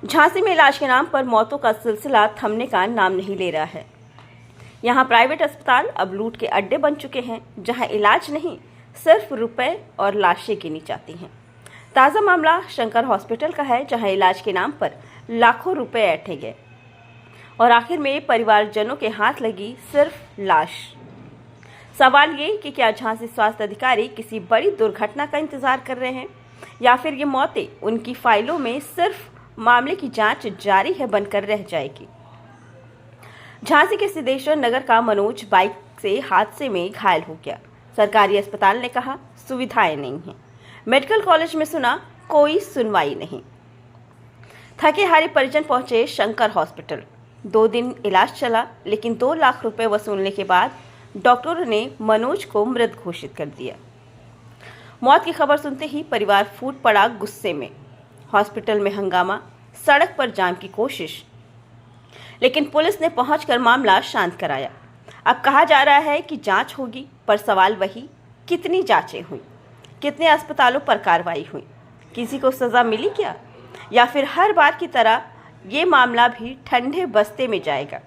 झांसी में इलाज के नाम पर मौतों का सिलसिला थमने का नाम नहीं ले रहा है। यहाँ प्राइवेट अस्पताल अब लूट के अड्डे बन चुके हैं, जहाँ इलाज नहीं सिर्फ रुपए और लाशें गिनी जाती हैं। ताज़ा मामला शंकर हॉस्पिटल का है, जहाँ इलाज के नाम पर लाखों रुपए ऐंठे गए और आखिर में परिवारजनों के हाथ लगी सिर्फ लाश। सवाल ये कि क्या झांसी स्वास्थ्य अधिकारी किसी बड़ी दुर्घटना का इंतजार कर रहे हैं या फिर ये मौतें उनकी फाइलों में सिर्फ मामले की जांच जारी है बनकर रह जाएगी। झांसी के सिद्धेश्वर नगर का मनोज बाइक से हादसे में घायल हो गया। सरकारी अस्पताल ने कहा सुविधाएं नहीं हैं। मेडिकल कॉलेज में सुना कोई सुनवाई नहीं। थके हारे परिजन पहुंचे शंकर हॉस्पिटल। 2 दिन इलाज चला, लेकिन 2 लाख रुपए वसूलने के बाद डॉक्टरों ने मनोज को मृत घोषित कर दिया। मौत की खबर सुनते ही परिवार फूट पड़ा गुस्से में। हॉस्पिटल में हंगामा, सड़क पर जाम की कोशिश, लेकिन पुलिस ने पहुंचकर मामला शांत कराया। अब कहा जा रहा है कि जांच होगी, पर सवाल वही, कितनी जांचें हुई, कितने अस्पतालों पर कार्रवाई हुई, किसी को सजा मिली क्या, या फिर हर बार की तरह ये मामला भी ठंडे बस्ते में जाएगा।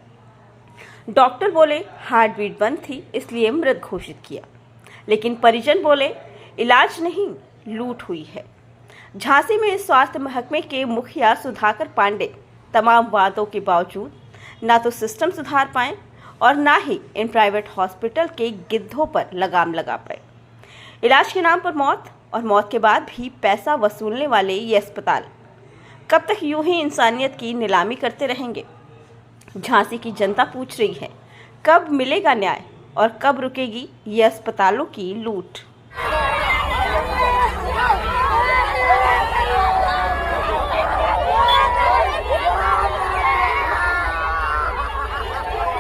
डॉक्टर बोले हार्ट बीट बंद थी इसलिए मृत घोषित किया, लेकिन परिजन बोले इलाज नहीं लूट हुई है। झांसी में स्वास्थ्य महकमे के मुखिया सुधाकर पांडे तमाम वादों के बावजूद ना तो सिस्टम सुधार पाए और ना ही इन प्राइवेट हॉस्पिटल के गिद्धों पर लगाम लगा पाए। इलाज के नाम पर मौत और मौत के बाद भी पैसा वसूलने वाले ये अस्पताल कब तक यूं ही इंसानियत की नीलामी करते रहेंगे? झांसी की जनता पूछ रही है, कब मिलेगा न्याय और कब रुकेगी ये अस्पतालों की लूट?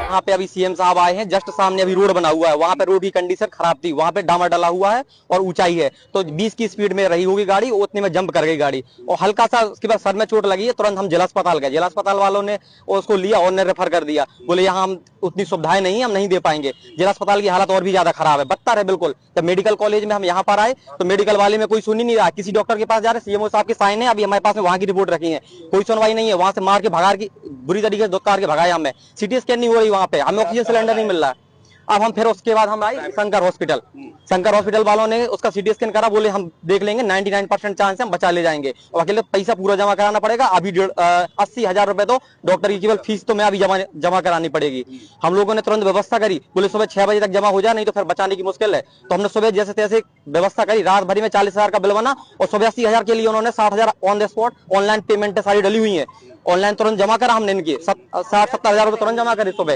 वहाँ पे अभी सीएम साहब आए हैं, जस्ट सामने अभी रोड बना हुआ है, वहाँ पे रोड की कंडीशन खराब थी, वहाँ पे डामर डला हुआ है और ऊंचाई है, तो 20 की स्पीड में रही होगी गाड़ी, उतने में जंप कर गई गाड़ी और हल्का सा उसके बाद सर में चोट लगी है। तुरंत हम जिला अस्पताल गए, जिला अस्पताल वालों ने उसको लिया और ने रेफर कर दिया। बोले यहाँ हम उतनी सुविधाएं नहीं, हम नहीं दे पाएंगे। जिला अस्पताल की हालत और भी ज्यादा खराब है, बदतर है बिल्कुल। जब मेडिकल कॉलेज में हम यहाँ पर आए तो मेडिकल वाले में कोई सुन ही नहीं रहा। किसी डॉक्टर के पास जा रहे, सीएमओ साहब के साइन है, अभी हमारे पास में वहाँ की रिपोर्ट रखी है, कोई सुनवाई नहीं है। वहां से मार के भगार की बुरी तरीके से दुत्कार के भगाया हमें। सिटी स्कैन नहीं हो रही वहाँ पे, हमें ऑक्सीजन सिलेंडर नहीं मिल रहा है। अब हम फिर उसके बाद हम आए शंकर हॉस्पिटल। शंकर हॉस्पिटल वालों ने उसका सीटी स्कैन करा, बोले हम देख लेंगे, 99% चांस है हम बचा ले जाएंगे और अकेले पैसा पूरा जमा कराना पड़ेगा। अभी 80,000 रुपए तो डॉक्टर की केवल फीस तो मैं अभी जमा करानी पड़ेगी। हम लोगों ने तुरंत व्यवस्था करी, बोले सुबह 6 बजे तक जमा हो जाए, नहीं तो फिर बचाने की मुश्किल है। तो हमने सुबह जैसे तैसे व्यवस्था करी, रात भरी में 40,000 का बिल बना और सुबह 80,000 के लिए उन्होंने 60,000 on the spot online payment सारी डली हुई है, ऑनलाइन तुरंत जमा करा हमने इनकी 60-70,000 रुपए तुरंत जमा करे सुबह।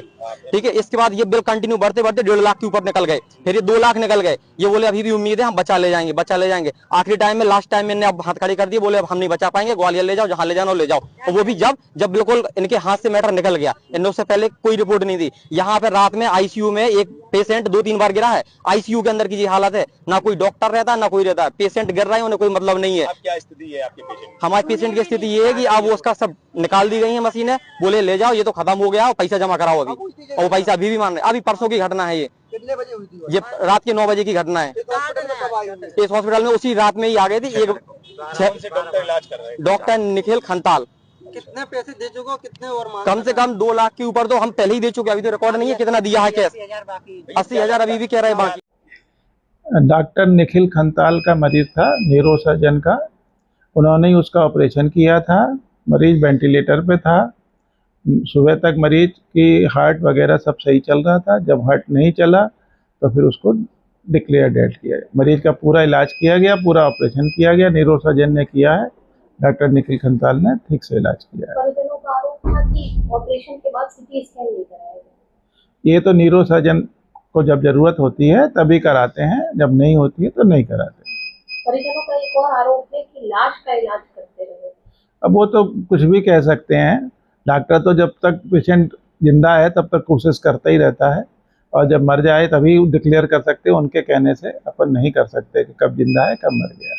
ठीक है, इसके बाद ये बिल कंटिन्यू बढ़ते बढ़ते 1.5 लाख के ऊपर निकल गए, फिर ये 2 लाख निकल गए। ये बोले अभी भी उम्मीद है, हम बचा ले जाएंगे, बचा ले जाएंगे। आखिरी टाइम में, लास्ट टाइम में इन्हें अब हाथ खड़ी कर दिए, बोले अब हम नहीं बचा पाएंगे, ग्वालियर ले जाओ, जहां ले जाना ले जाओ। और वो भी जब बिल्कुल इनके हाथ से मैटर निकल गया। इन्होंने उससे पहले कोई रिपोर्ट नहीं दी। यहाँ पे रात में आईसीयू में एक पेशेंट 2-3 बार गिरा है। आईसीयू के अंदर की हालत है, ना कोई डॉक्टर रहता ना कोई रहता है, पेशेंट गिर रहा है, उन्हें कोई मतलब नहीं है। क्या स्थिति है आपके पेशेंट? हमारे पेशेंट की स्थिति ये है कि अब उसका सब निकाल दी गई है मशीनें, बोले ले जाओ, ये तो खत्म हो गया और पैसा जमा कराओ अभी, और वो पैसा अभी भी मान रहे। अभी परसों की घटना है ये। कितने बजे हुई थी? ये रात के 9 बजे की घटना है। इस हॉस्पिटल में उसी रात में ही आ गई थी। एक डॉक्टर इलाज कर रहे हैं, डॉक्टर निखिल खंताल। कितने पैसे दे चुके हो, कितने और मांग? कम से कम 2 लाख के ऊपर तो हम पहले ही दे चुके, अभी तो रिकॉर्ड नहीं है कितना दिया है कैश। 80,000 अभी भी कह रहे हैं बाकी। डॉक्टर निखिल खंताल का मरीज था, न्यूरो सर्जन का। उन्होंने ही उसका ऑपरेशन किया था। मरीज वेंटिलेटर पे था। सुबह तक मरीज की हार्ट वगैरह सब सही चल रहा था। जब हार्ट नहीं चला तो फिर उसको डिक्लेयर डेड किया गया। मरीज का पूरा इलाज किया गया, पूरा ऑपरेशन किया गया, न्यूरो सर्जन ने किया है। डॉक्टर निखिल खंताल ने ठीक से इलाज किया है। परिजनों का आरोप था कि ऑपरेशन के बाद सीटी स्कैन नहीं कराया गया। ये तो न्यूरो सर्जन को जब जरूरत होती है तभी कराते हैं, जब नहीं होती है तो नहीं कराते। परिजनों का एक और आरोप है कि लाश का इलाज करते रहे। अब वो तो कुछ भी कह सकते हैं। डॉक्टर तो जब तक पेशेंट जिंदा है तब तक कोशिश करता ही रहता है, और जब मर जाए तभी डिक्लेयर कर सकते हैं। उनके कहने से अपन नहीं कर सकते कि कब जिंदा है कब मर गया।